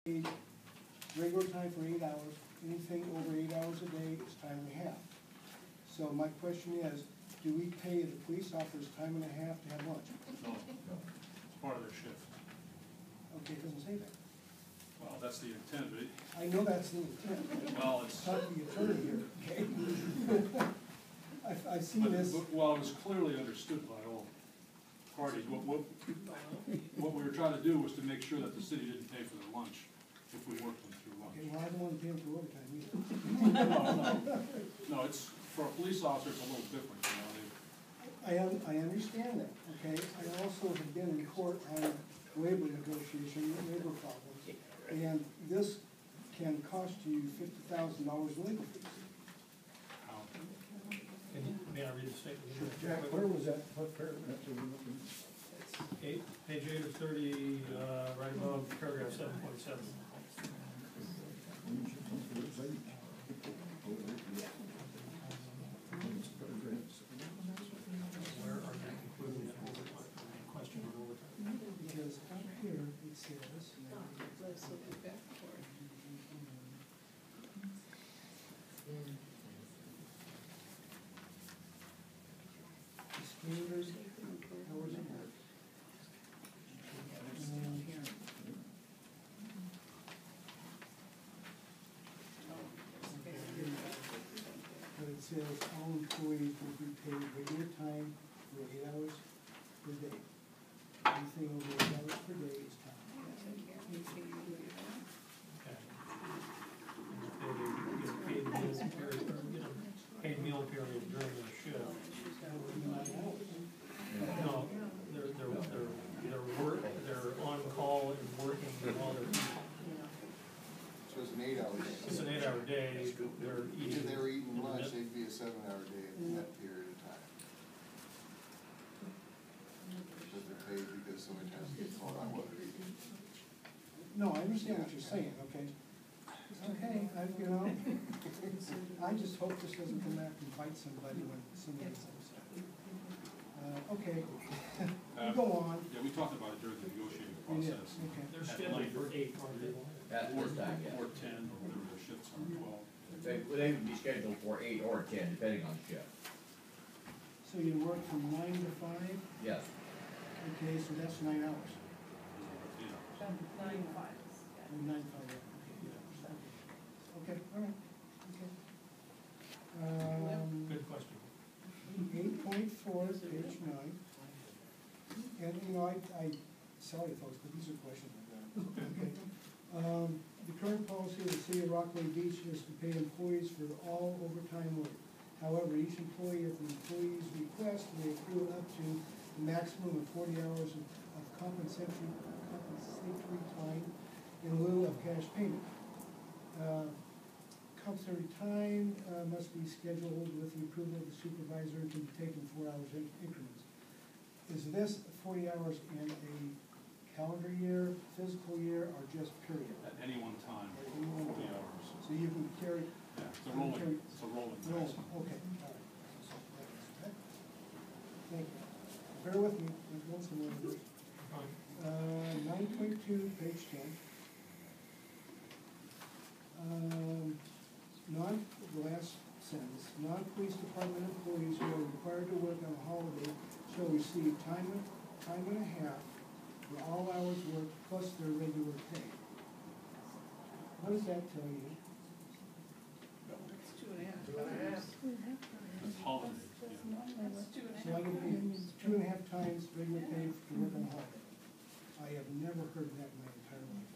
paid regular time for 8 hours. Anything over 8 hours a day is time and a half. So my question is, do we pay the police officers time and a half to have lunch? No, it's part of their shift. Okay, it doesn't say that. Well, that's the intent, but I know that's the intent. well, it's. Talk to the attorney here, okay? I've seen this. Well, it was clearly understood by all parties. What we were trying to do was to make sure that the city didn't pay for their lunch if we worked them through lunch. Okay, well, I don't want to pay them for overtime either. No, it's, for a police officer, it's a little different, you know, I understand that, okay? I also have been in court on labor negotiation, labor problems, and this can cost you $50,000 in legal fees. how, May I read the statement? Jack, where was that, what paragraph are we looking at? Page 8 of 30, right above paragraph 7.7. Where are you concluding that overtime? Question on overtime? Because up here it says, Let's look at back for it. the standard hours of work. But it says all employees will be paid regular time for 8 hours per day. Anything over 8 hours per day is time. Okay. Paid meal period during the shift. No, they're on call and working while they're eating. So it's an 8 hour day. It's an 8 hour day, they're eating. If they were eating lunch, they'd be a 7 hour day in that period of time. But they're paid because so many times they get called on what they're eating. No, I understand what you're saying, okay? Okay, I just hope this doesn't come back and bite somebody when somebody's upset. Okay, you go on. yeah, we talked about it during the negotiating Yeah, process. okay. They're scheduled for 8, aren't they? At this time, yes. Or 10, or whatever their shifts are, 12. They would be scheduled for 8 or 10, depending on the shift. So you work from 9 to 5? Yes. Okay, so that's 9 hours. Yeah. 9 to 5. Or 9 to 5, yeah. Okay, all right, okay. Good question. 8.4, page 9. And, sorry folks, but these are questions I've got. Okay. The current policy of the city of Rockaway Beach is to pay employees for all overtime work. However, each employee, at the employee's request, may accrue up to the maximum of 40 hours of compensatory time in lieu of cash payment. Compensatory time must be scheduled with the approval of the supervisor and can be taken 4 hours increments. Is this 40 hours in a calendar year, fiscal year, or just period? At any one time, At any one 40 time. hours. So you can carry. Yeah, it's a rolling maximum. Okay, all right. Thank you. Bear with me, there's one somewhere. 9.2, page 10. The last sentence, non-police department employees who are required to work on a holiday shall receive time and a half for all hours worked plus their regular pay. What does that tell you? That's 2.5 times. It's holiday, yeah. That's 2.5 So I get paid 2.5 times regular pay to work on a holiday. I have never heard that in my entire life.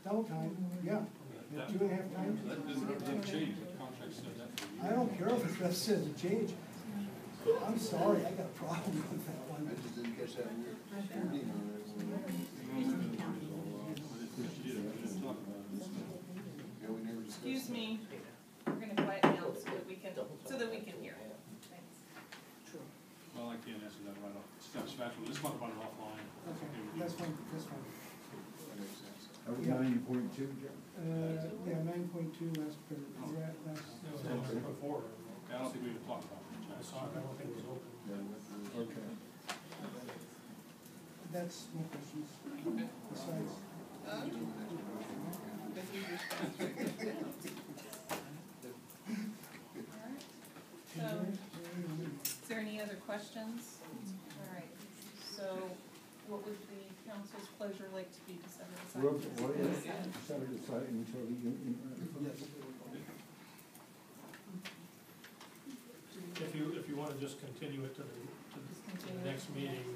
Double time, yeah. 2.5 times? That didn't change, the contract said that for I don't care if it says to change. I'm sorry, I got a problem with that one. I just didn't catch that weird reading on it. Yeah, we never discussed Excuse that. me, we're gonna quieten down so that we can hear. Thanks. Well, I can't answer that right off. Steps back, let's talk about it offline. Okay, that's fine, that's fine. That makes sense. Are we 9.2, Jack? Yeah, 9.2 last period. Before. I don't think we even talked about I it. saw it, I don't think it was open. Okay. That's no questions. Besides, Alright, so, is there any other questions? Alright, so what would the council's pleasure like to be to set it aside? What is set it aside until the union? If you wanna just continue it to the Just continue it. next meeting,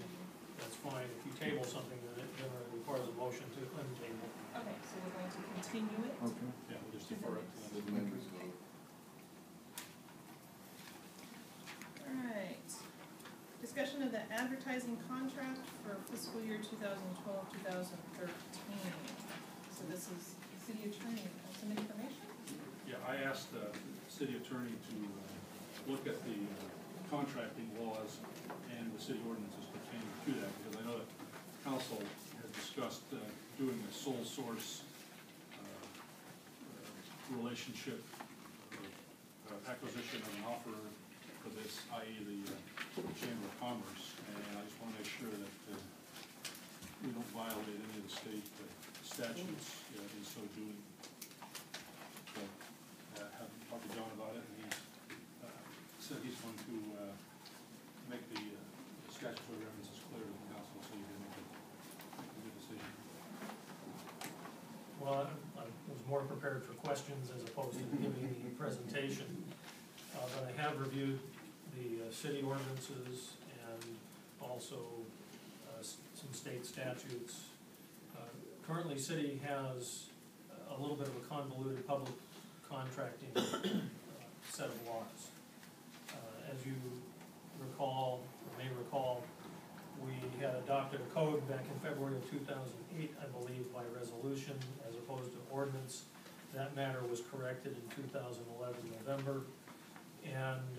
that's fine. If you table something, then it requires a motion to untable. Okay, so we're going to continue it. Okay. Yeah, we'll just defer it to The them. members vote. Alright, discussion of the advertising contract for fiscal year 2012-2013. So this is the city attorney, some information? Yeah, I asked the city attorney to look at the contracting laws and the city ordinances pertaining to that, because I know that council has discussed doing a sole source relationship, acquisition of an offerer for this, i.e. the Chamber of Commerce, and I just want to make sure that we don't violate any of the state statutes in so doing. So, have talked to John about it, and he's said he's going to make the statutory references clear to the council so you can make a good decision. Well, I was more prepared for questions as opposed to giving the presentation. But I have reviewed the city ordinances and also some state statutes. Currently, city has a little bit of a convoluted public contracting set of laws. As you recall, or may recall, we had adopted a code back in February of 2008, I believe, by resolution as opposed to ordinance. That matter was corrected in 2011 November. And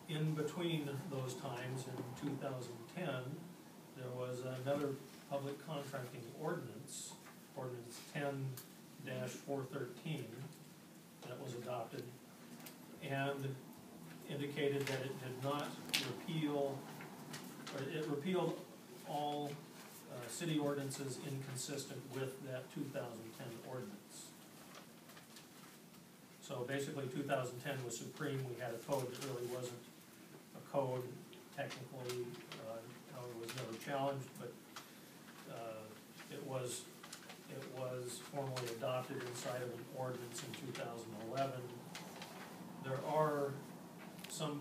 in between those times, in 2010, there was another public contracting ordinance, Ordinance 10-413, that was adopted, and indicated that it did not repeal, or it repealed all city ordinances inconsistent with that 2010 ordinance. So basically, 2010 was supreme. We had a code that really wasn't a code technically, it was never challenged, but it was formally adopted inside of an ordinance in 2011. There are some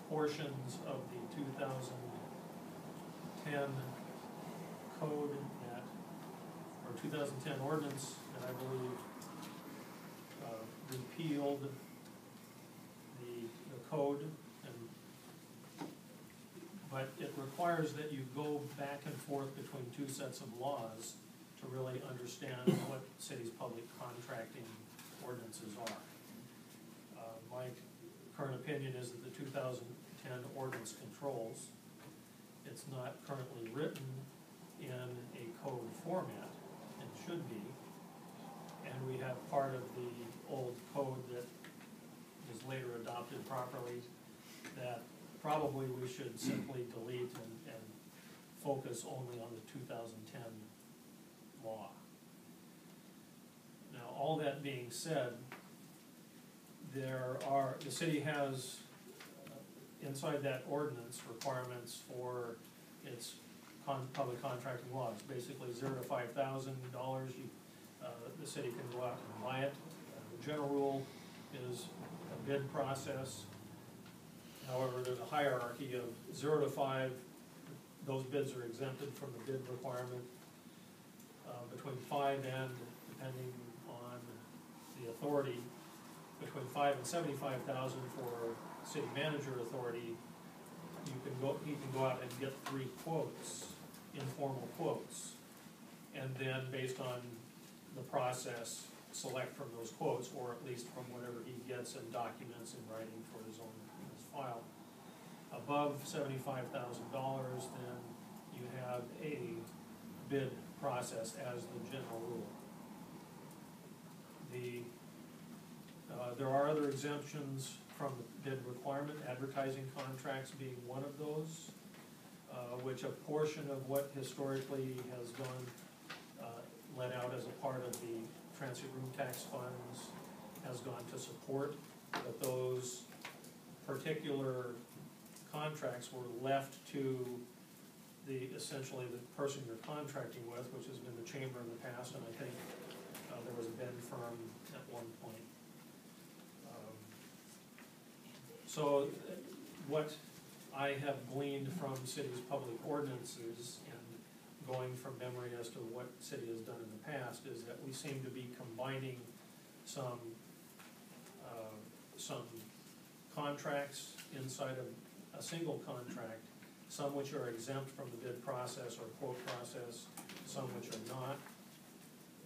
portions of the 2010 code that, or 2010 ordinance that I believe repealed the code, but it requires that you go back and forth between two sets of laws to really understand what city's public contracting ordinances are. My current opinion is that the 2010 ordinance controls. It's not currently written in a code format, and should be. And we have part of the old code that was later adopted properly that probably we should simply delete and focus only on the 2010 law. Now, all that being said, the city has inside that ordinance requirements for its public contracting laws, basically $0 to $5,000. The city can go out and buy it. The general rule is a bid process. However, there's a hierarchy of 0 to 5. Those bids are exempted from the bid requirement. Between 5 and, depending on the authority, between 5 and 75,000 for city manager authority, he can go out and get 3 quotes, informal quotes, and then based on the process, select from those quotes, or at least from whatever he gets and documents in writing for his own file. Above $75,000, then you have a bid process as the general rule. There are other exemptions from the bid requirement, advertising contracts being one of those, which a portion of what historically has gone let out as a part of the transient room tax funds has gone to support, but those particular contracts were left to essentially the person you're contracting with, which has been the chamber in the past, and I think there was a Ben firm at one point. So what I have gleaned from the city's public ordinances and going from memory as to what city has done in the past is that we seem to be combining some contracts inside of a single contract, some which are exempt from the bid process or quote process, some which are not.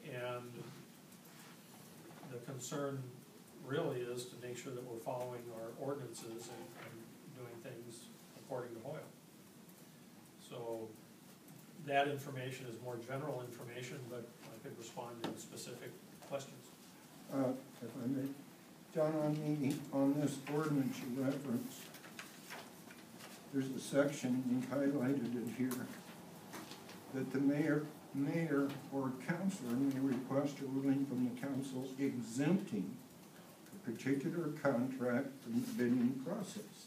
And the concern really is to make sure that we're following our ordinances and doing things according to Hoyle. So that information is more general information, but I could respond to specific questions. If I may, John, on this ordinance you referenced, there's a section, you've highlighted it here, that the mayor or councilor may request a ruling from the council exempting a particular contract from the bidding process.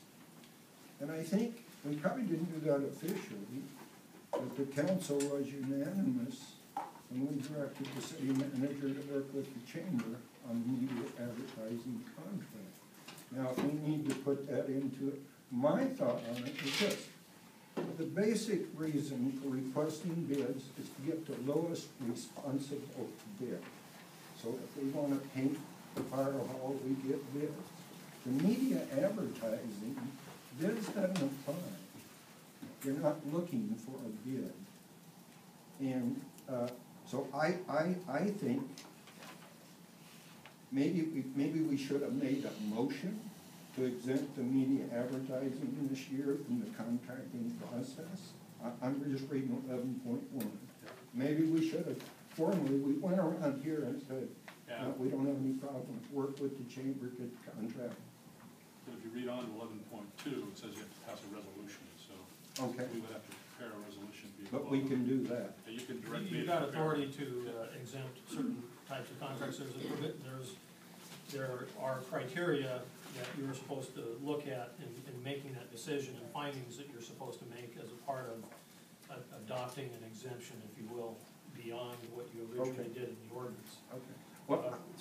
And I think we probably didn't do that officially, but the council was unanimous when we directed the city manager to work with the chamber on the media advertising contract. Now, we need to put that into it. My thought on it is this: the basic reason for requesting bids is to get the lowest responsible bid. So if we want to paint the fire hall, we get bids. The media advertising, bids doesn't apply. You're not looking for a bid. And so I think maybe we should have made a motion to exempt the media advertising this year from the contracting process. I'm just reading 11.1. Maybe we should have formally, we went around here and said, we don't have any problem, work with the chamber, get the contract. But if you read on to 11.2, it says you have to pass a resolution, so Okay. we would have to prepare a resolution. But we can do that. You can direct me. You've got authority to exempt certain types of contracts. There are criteria that you're supposed to look at in making that decision, and findings that you're supposed to make as a part of adopting an exemption, if you will, beyond what you originally did in the ordinance. Okay.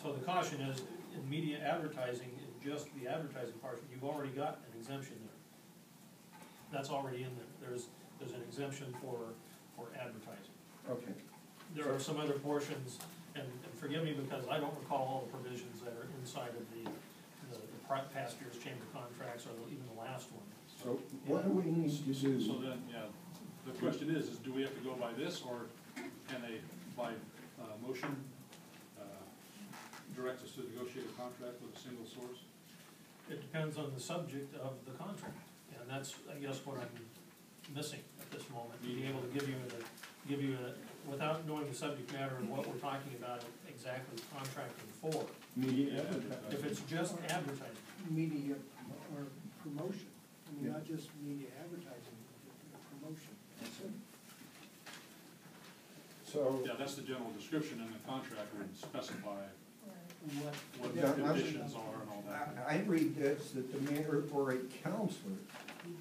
So the caution is, in media advertising, in just the advertising portion, you've already got an exemption there. That's already in there. There's an exemption for advertising. Okay. There are some other portions, and forgive me because I don't recall all the provisions that are inside of the past year's chamber contracts or even the last one. So what do we need to do? So then, the question is do we have to go by this, or can they, by motion, direct us to negotiate a contract with a single source? It depends on the subject of the contract, and that's, I guess, what I'm missing at this moment, being able to give you a, without knowing the subject matter and what we're talking about exactly contracting for. Media advertising. If it's just advertising. Media or promotion, I mean, Yeah. not just media advertising, but promotion. That's it. So. Yeah, that's the general description, and the contract would specify what the Yeah, conditions are and all that. I read this, that the mayor or a counselor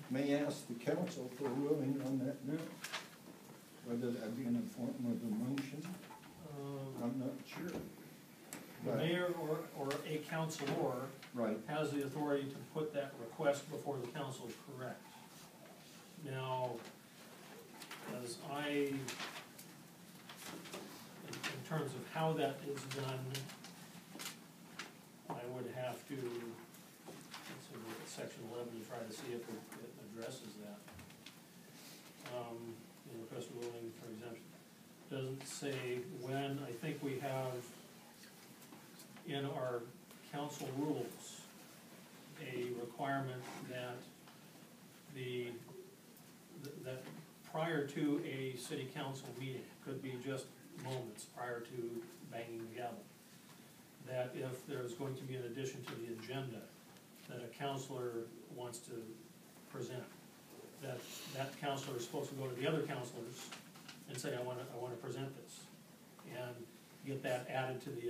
may ask the council for a ruling on that now. Whether that be in the form of a motion, I'm not sure. The But- mayor or a councilor Right. has the authority to put that request before the council, correct. Now, as in terms of how that is done, I would have to, let's see, look at section 11 to try to see if it addresses that. In the request ruling for exemption, doesn't say when. I think we have in our council rules a requirement that that prior to a city council meeting, could be just moments prior to banging the gavel, that if there's going to be an addition to the agenda that a counselor wants to present, that counselor is supposed to go to the other counselors and say, I want to present this, and get that added to the